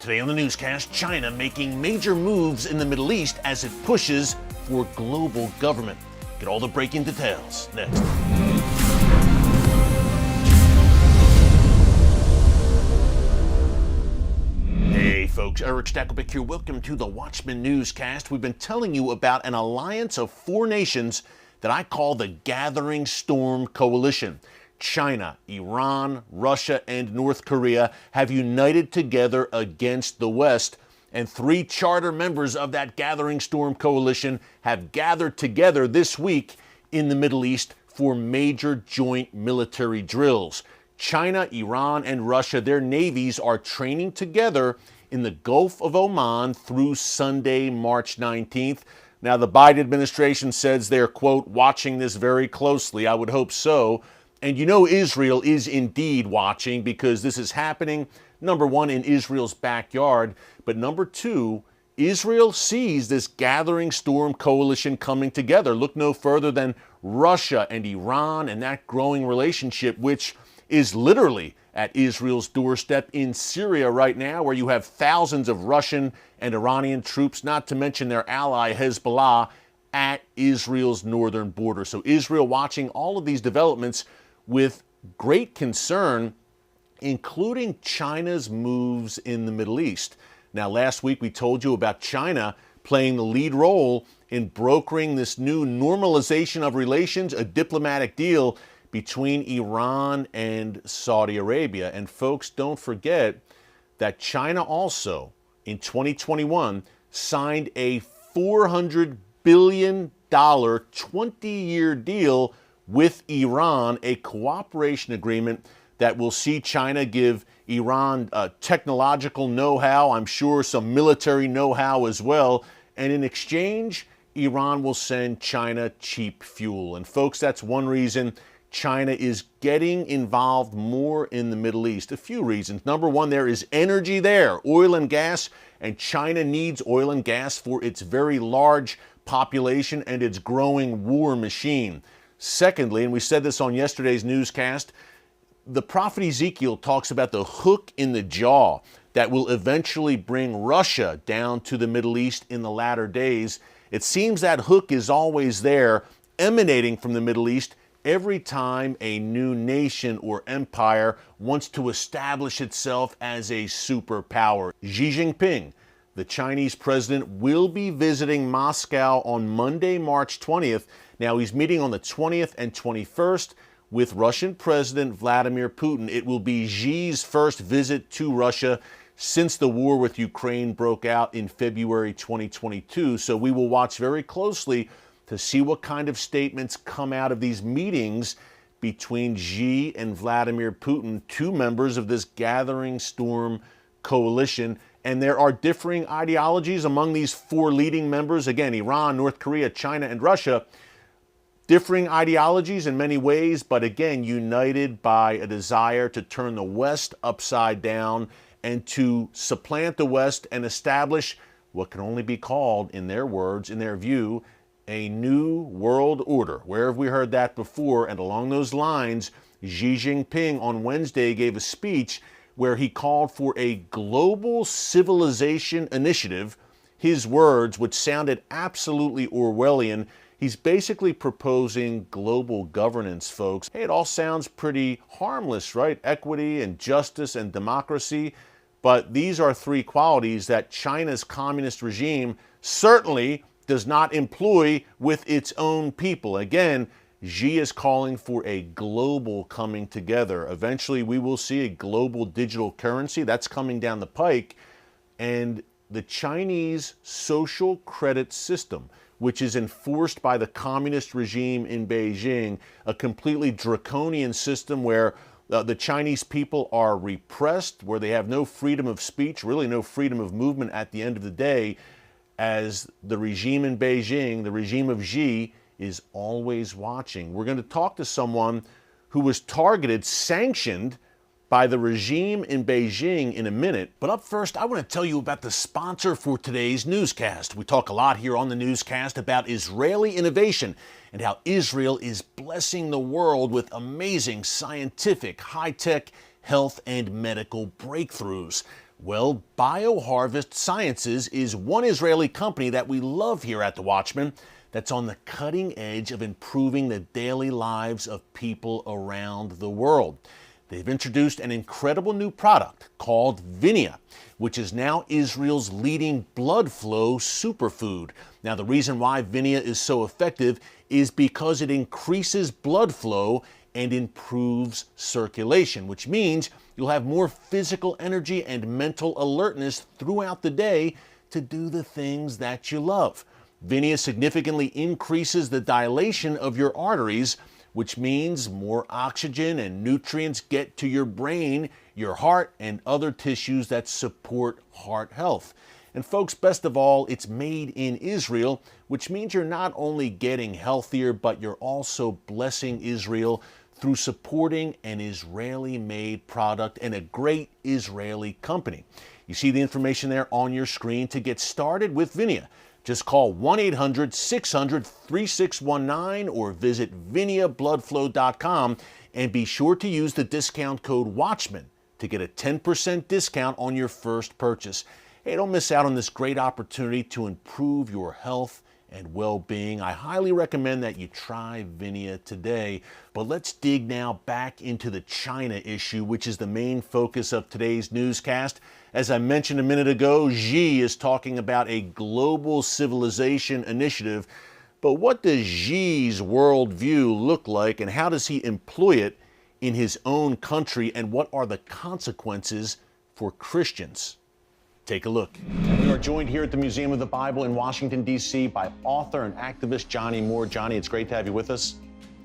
Today on the newscast, China making major moves in the Middle East as it pushes for global government. Get all the breaking details next. Hey folks, Eric Stakelbeck here. Welcome to the Watchman Newscast. We've been telling you about an alliance of four nations that I call the Gathering Storm Coalition. China, Iran, Russia, and North Korea have united together against the West, and three charter members of that Gathering Storm Coalition have gathered together this week in the Middle East for major joint military drills. China, Iran, and Russia, their navies are training together in the Gulf of Oman through Sunday, March 19th. Now, the Biden administration says they're, quote, watching this very closely. I would hope so. And you know Israel is indeed watching because this is happening, number one, in Israel's backyard. But number two, Israel sees this Gathering Storm Coalition coming together. Look no further than Russia and Iran and that growing relationship, which is literally at Israel's doorstep in Syria right now, where you have thousands of Russian and Iranian troops, not to mention their ally Hezbollah, at Israel's northern border. So Israel watching all of these developments with great concern, including China's moves in the Middle East. Now, last week we told you about China playing the lead role in brokering this new normalization of relations, a diplomatic deal between Iran and Saudi Arabia. And folks, don't forget that China also, in 2021, signed a $400 billion 20-year deal with Iran, a cooperation agreement that will see China give Iran technological know-how, I'm sure some military know-how as well, and in exchange, Iran will send China cheap fuel. And folks, that's one reason China is getting involved more in the Middle East. A few reasons. Number one, there is energy there, oil and gas, and China needs oil and gas for its very large population and its growing war machine. Secondly, and we said this on yesterday's newscast, the prophet Ezekiel talks about the hook in the jaw that will eventually bring Russia down to the Middle East in the latter days. It seems that hook is always there, emanating from the Middle East every time a new nation or empire wants to establish itself as a superpower. Xi Jinping, the Chinese president, will be visiting Moscow on Monday, March 20th. Now, he's meeting on the 20th and 21st with Russian President Vladimir Putin. It will be Xi's first visit to Russia since the war with Ukraine broke out in February 2022. So we will watch very closely to see what kind of statements come out of these meetings between Xi and Vladimir Putin, two members of this Gathering Storm Coalition. And there are differing ideologies among these four leading members. Again, Iran, North Korea, China, and Russia. Differing ideologies in many ways, but again, united by a desire to turn the West upside down and to supplant the West and establish what can only be called, in their words, in their view, a new world order. Where have we heard that before? And along those lines, Xi Jinping on Wednesday gave a speech where he called for a global civilization initiative, his words, which sounded absolutely Orwellian. He's basically proposing global governance, folks. Hey, it all sounds pretty harmless, right? Equity and justice and democracy. But these are three qualities that China's communist regime certainly does not employ with its own people. Again, Xi is calling for a global coming together. Eventually, we will see a global digital currency. That's coming down the pike. And the Chinese social credit system, which is enforced by the communist regime in Beijing, a completely draconian system where the Chinese people are repressed, where they have no freedom of speech, really no freedom of movement at the end of the day, as the regime in Beijing, the regime of Xi, is always watching. We're going to talk to someone who was targeted, sanctioned by the regime in Beijing in a minute. But up first, I want to tell you about the sponsor for today's newscast. We talk a lot here on the newscast about Israeli innovation and how Israel is blessing the world with amazing scientific, high-tech, health, and medical breakthroughs. Well, BioHarvest Sciences is one Israeli company that we love here at The Watchman that's on the cutting edge of improving the daily lives of people around the world. They've introduced an incredible new product called Vinia, which is now Israel's leading blood flow superfood. Now, the reason why Vinia is so effective is because it increases blood flow and improves circulation, which means you'll have more physical energy and mental alertness throughout the day to do the things that you love. Vinia significantly increases the dilation of your arteries, which means more oxygen and nutrients get to your brain, your heart, and other tissues that support heart health. And folks, best of all, it's made in Israel, which means you're not only getting healthier, but you're also blessing Israel through supporting an Israeli-made product and a great Israeli company. You see the information there on your screen. To get started with Vinia, just call 1-800-600-3619 or visit ViniaBloodFlow.com and be sure to use the discount code WATCHMAN to get a 10% discount on your first purchase. Hey, don't miss out on this great opportunity to improve your health and well-being. I highly recommend that you try Vinia today. But let's dig now back into the China issue, which is the main focus of today's newscast. As I mentioned a minute ago, Xi is talking about a global civilization initiative. But what does Xi's worldview look like, and how does he employ it in his own country, and what are the consequences for Christians? Take a look. And we are joined here at the Museum of the Bible in Washington, D.C. by author and activist Johnny Moore. Johnny, it's great to have you with us.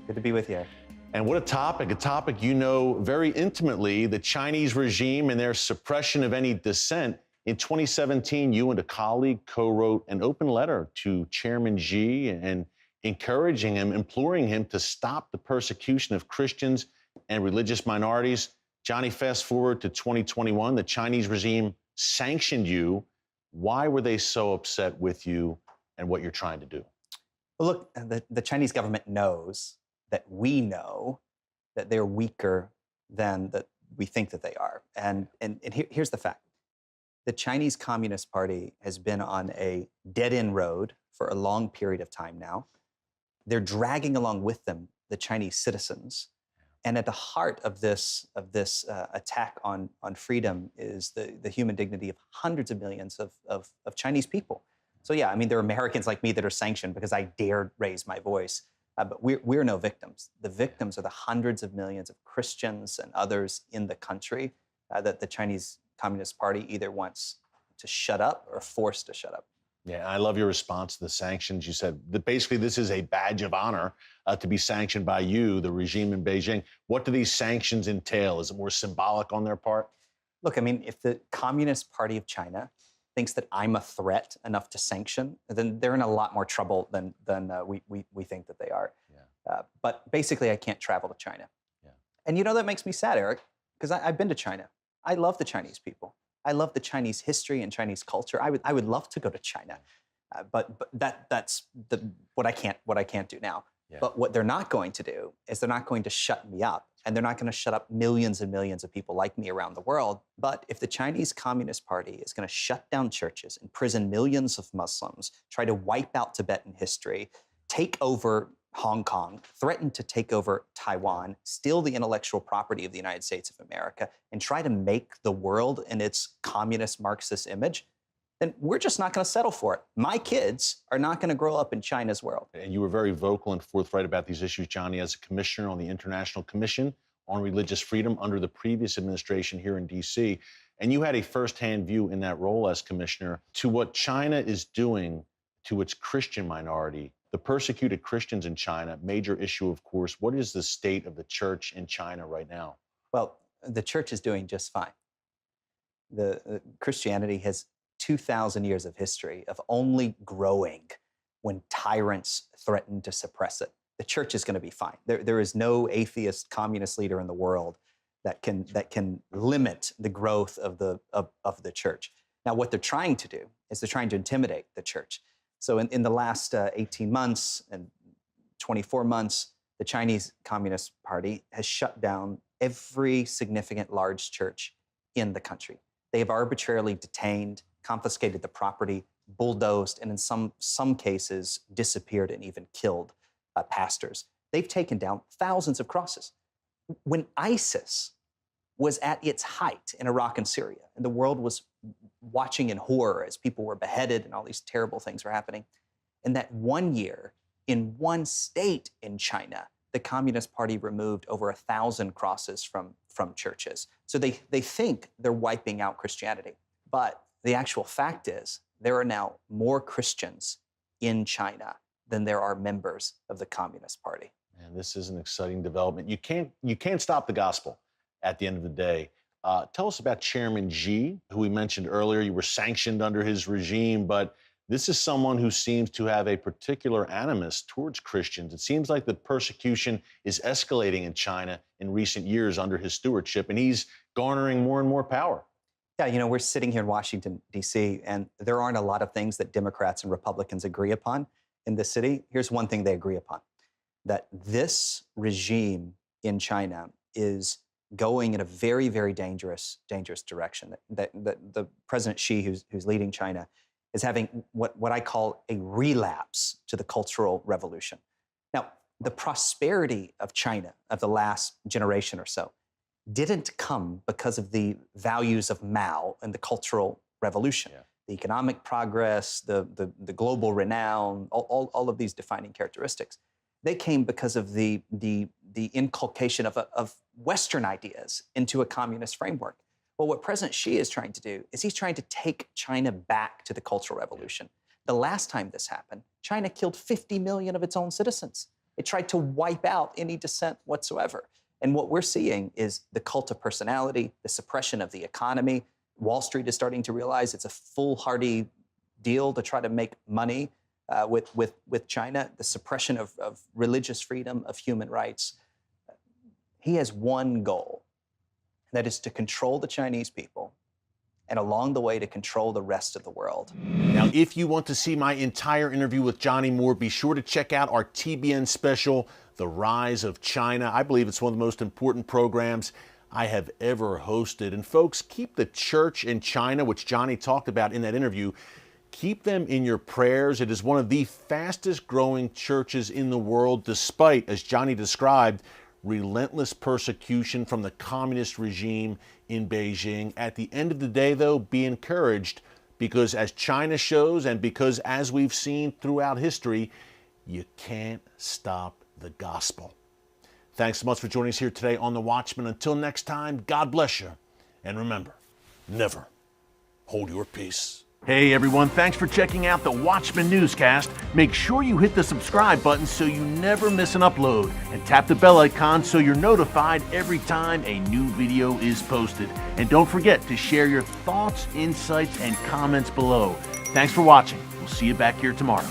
Good to be with you. And what a topic you know very intimately, the Chinese regime and their suppression of any dissent. In 2017, you and a colleague co-wrote an open letter to Chairman Xi and encouraging him, imploring him to stop the persecution of Christians and religious minorities. Johnny, fast forward to 2021, the Chinese regime sanctioned you. Why were they so upset with you and what you're trying to do? Well, look, the Chinese government knows that we know that they're weaker than that we think that they are. And here's the fact. The Chinese Communist Party has been on a dead-end road for a long period of time now. They're dragging along with them the Chinese citizens. And at the heart of this attack on freedom is the human dignity of hundreds of millions of Chinese people. So yeah, I mean, there are Americans like me that are sanctioned because I dared raise my voice, but we're no victims. The victims are the hundreds of millions of Christians and others in the country that the Chinese Communist Party either wants to shut up or forced to shut up. Yeah, I love your response to the sanctions. You said that basically this is a badge of honor to be sanctioned by you, the regime in Beijing. What do these sanctions entail? Is it more symbolic on their part? Look, I mean, if the Communist Party of China thinks that I'm a threat enough to sanction, then they're in a lot more trouble than we think that they are. Yeah. But basically, I can't travel to China. Yeah. And you know, that makes me sad, Eric, because I've been to China. I love the Chinese people. I love the Chinese history and Chinese culture. I would love to go to China, but that's what I can't do now. Yeah. But what they're not going to do is they're not going to shut me up, and they're not going to shut up millions and millions of people like me around the world. But if the Chinese Communist Party is going to shut down churches, imprison millions of Muslims, try to wipe out Tibetan history, take over Hong Kong, threaten to take over Taiwan, steal the intellectual property of the United States of America, and try to make the world in its communist Marxist image, then we're just not going to settle for it. My kids are not going to grow up in China's world. And you were very vocal and forthright about these issues, Johnny, as a commissioner on the International Commission on Religious Freedom under the previous administration here in D.C. And you had a firsthand view in that role as commissioner to what China is doing to its Christian minority. The persecuted Christians in China, major issue, of course. What is the state of the church in China right now? Well, the church is doing just fine. The Christianity has 2,000 years of history of only growing when tyrants threaten to suppress it. The church is going to be fine. There is no atheist communist leader in the world that can limit the growth of the church. Now, what they're trying to do is they're trying to intimidate the church. So in the last 18 months and 24 months, the Chinese Communist Party has shut down every significant large church in the country. They have arbitrarily detained, confiscated the property, bulldozed, and in some cases disappeared and even killed pastors. They've taken down thousands of crosses. When ISIS was at its height in Iraq and Syria, and the world was watching in horror as people were beheaded and all these terrible things were happening, in that 1 year, in one state in China, the Communist Party removed over 1,000 crosses from churches. So they think they're wiping out Christianity. But the actual fact is, there are now more Christians in China than there are members of the Communist Party. And this is an exciting development. You can't stop the gospel at the end of the day. Tell us about Chairman Xi, who we mentioned earlier. You were sanctioned under his regime, but this is someone who seems to have a particular animus towards Christians. It seems like the persecution is escalating in China in recent years under his stewardship, and he's garnering more and more power. Yeah, you know, we're sitting here in Washington, D.C., and there aren't a lot of things that Democrats and Republicans agree upon in this city. Here's one thing they agree upon, that this regime in China is going in a very, very dangerous direction. That the President Xi, who's leading China, is having what I call a relapse to the Cultural Revolution. Now, the prosperity of China of the last generation or so didn't come because of the values of Mao and the Cultural Revolution. Yeah. The economic progress, the global renown, all of these defining characteristics. They came because of the inculcation of Western ideas into a communist framework. Well, what President Xi is trying to do is he's trying to take China back to the Cultural Revolution. The last time this happened, China killed 50 million of its own citizens. It tried to wipe out any dissent whatsoever. And what we're seeing is the cult of personality, the suppression of the economy. Wall Street is starting to realize it's a foolhardy deal to try to make money with China, the suppression of religious freedom, of human rights. He has one goal, that is to control the Chinese people, and along the way to control the rest of the world. Now, if you want to see my entire interview with Johnny Moore, be sure to check out our TBN special, The Rise of China. I believe it's one of the most important programs I have ever hosted. And folks, keep the church in China, which Johnny talked about in that interview, keep them in your prayers. It is one of the fastest growing churches in the world, despite, as Johnny described, relentless persecution from the communist regime in Beijing. At the end of the day, though, be encouraged, because as China shows, and because as we've seen throughout history, you can't stop the gospel. Thanks so much for joining us here today on The Watchman. Until next time, God bless you. And remember, never hold your peace. Hey everyone, thanks for checking out the Watchman Newscast. Make sure you hit the subscribe button so you never miss an upload, and tap the bell icon so you're notified every time a new video is posted. And don't forget to share your thoughts, insights, and comments below. Thanks for watching. We'll see you back here tomorrow.